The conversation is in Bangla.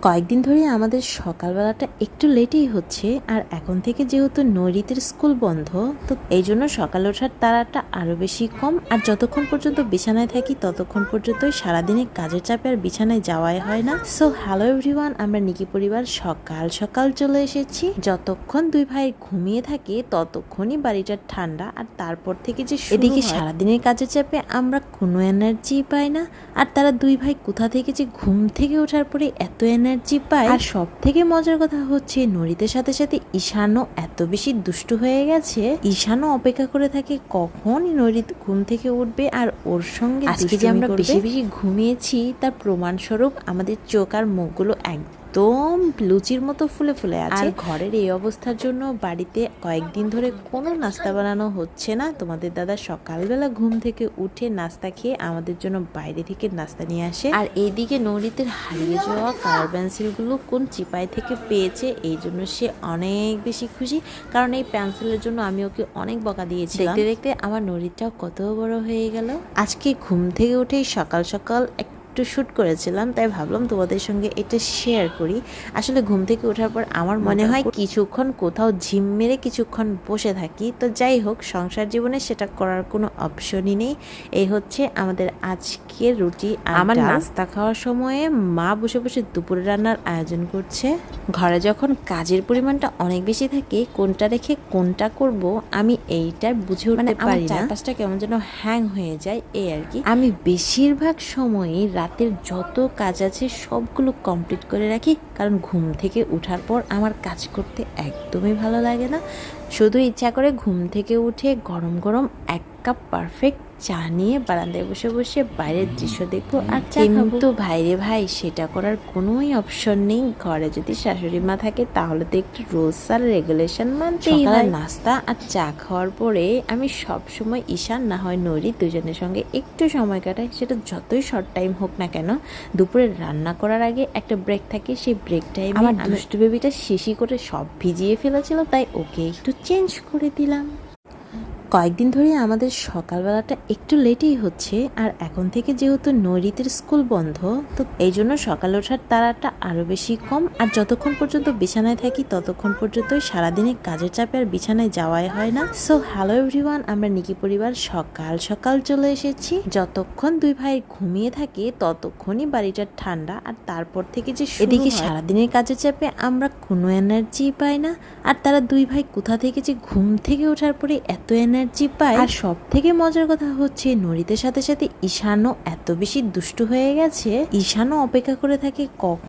কয়েকদিন ধরে আমাদের সকালবেলাটা একটু লেটেই হচ্ছে। আর এখন থেকে যেহেতু নৈরিতের স্কুল বন্ধ, তো এই জন্য সকালে ওঠার তাড়াটা আরো বেশি কম। আর যতক্ষণ পর্যন্ত বিছানায় থাকি ততক্ষণ পর্যন্তই সারাদিনে কাজের চাপে আর বিছানায় যাওয়াই হয় না। সো হ্যালো এভরিওয়ান, আমরা নিকি পরিবার সকাল সকাল চলে এসেছি। যতক্ষণ দুই ভাই ঘুমিয়ে থাকে ততক্ষণই বাড়িটা ঠান্ডা, আর তারপর থেকে যে এদিকে সারাদিনের কাজের চাপে আমরা কোনো এনার্জি পাই না। আর তারা দুই ভাই কোথা থেকে যে ঘুম থেকে ওঠার পরে এত এনার্জি পায়। আর সব থেকে মজার কথা হচ্ছে নরিতের সাথে সাথে ঈশানও এত বেশি দুষ্টু হয়ে গেছে। ঈশানও অপেক্ষা করে থাকে কখন নরিত ঘুম থেকে উঠবে আর ওর সঙ্গে আজকে যে আমরা বেশি বেশি ঘুমিয়েছি তার প্রমাণস্বরূপ আমাদের চোখ আর মুখগুলো একদম লুচির মতো ফুলে ফুলে আছে। আর ঘরের এই অবস্থার জন্য বাড়িতে কয়েকদিন ধরে কোনো নাস্তা বানানো হচ্ছে না। তোমাদের দাদা সকালবেলা ঘুম থেকে উঠে নাস্তা খেয়ে আমাদের জন্য বাইরে থেকে নাস্তা নিয়ে আসে। আর এইদিকে নরিতের হারিয়ে যাওয়া কালার পেন্সিলগুলো কোন চিপাই থেকে পেয়েছে, এই জন্য সে অনেক বেশি খুশি। কারণ এই পেন্সিলের জন্য আমি ওকে অনেক বকা দিয়েছি। দেখতে দেখতে আমার নরিতটাও কত বড় হয়ে গেল। আজকে ঘুম থেকে উঠেই সকাল সকাল একটু শ্যুট করেছিলাম, তাই ভাবলাম তোমাদের সঙ্গে এটা শেয়ার করি। আসলে ঘুম থেকে ওঠার পর আমার মনে হয় কিছুক্ষণ কোথাও ঝিম মেরে কিছুক্ষণ বসে থাকি। তো যাই হোক, সংসার জীবনে সেটা করার কোনো অপশনই নেই। এই হচ্ছে আমাদের আজকের রুটি। আমার নাস্তা খাওয়ার সময়ে মা বসে বসে দুপুরে রান্নার আয়োজন করছে। ঘরে যখন কাজের পরিমাণটা অনেক বেশি থাকে, কোনটা রেখে কোনটা করব আমি এইটা বুঝে উঠতে পারি না। চারপাশটা কেমন যেন হ্যাং হয়ে যায়, এই আর কি। আমি বেশিরভাগ সময়ই রাতের যত কাজ আছে সবগুলো কমপ্লিট করে রাখি, কারণ ঘুম থেকে ওঠার পর আমার কাজ করতে একদমই ভালো লাগে না। শুধু ইচ্ছা করে ঘুম থেকে উঠে গরম গরম এক কাপ পারফেক্ট চা নিয়ে বারান্দায় বসে বসে বাইরের দৃশ্য দেখবো আর চা খাবো। কিন্তু ভাইরে ভাই, সেটা করার কোনোই অপশন নেই। ঘরে যদি শাশুড়ি মা থাকে তাহলে তো একটু রুলস আর রেগুলেশন মানতেই হয়। নাস্তা আর চা খাওয়ার পরে আমি সব সময় ঈশান না হয় নরি দুজনের সঙ্গে একটু সময় কাটাই, সেটা যতই শর্ট টাইম হোক না কেন। দুপুরে রান্না করার আগে একটা ব্রেক থাকে, সেই ব্রেক টাইমে আমার দুষ্টু বেবিটা শিশি করে সব ভিজিয়ে ফেলেছিল, তাই ওকে একটু চেঞ্জ করে দিলাম। কয়েকদিন ধরে আমাদের সকালবেলাটা একটু লেটেই হচ্ছে। আর এখন থেকে যেহেতু নৈরিতের স্কুল বন্ধ, তো এই জন্য সকালে ওঠার তাড়াটা আরো বেশি কম। আর যতক্ষণ পর্যন্ত বিছানায় থাকি ততক্ষণ পর্যন্তই সারাদিনে কাজের চাপে আর বিছানায় যাওয়াই হয় না। সো হ্যালো এভরিওয়ান, আমরা নিকি পরিবার সকাল সকাল চলে এসেছি। যতক্ষণ দুই ভাই ঘুমিয়ে থাকে ততক্ষণই বাড়িটা ঠান্ডা। আর তারপর থেকে যে এদিকে সারাদিনের কাজের চাপে আমরা কোনো এনার্জি পাই না। আর তারা দুই ভাই কোথা থেকে যে ঘুম থেকে ওঠার পরে এত এনার্জি পায়। আর সব থেকে মজার কথা হচ্ছে নরিতের সাথে সাথে ঈশানও এত বেশি দুষ্টু হয়ে গেছে। ঈশানও অপেক্ষা করে থাকে কখন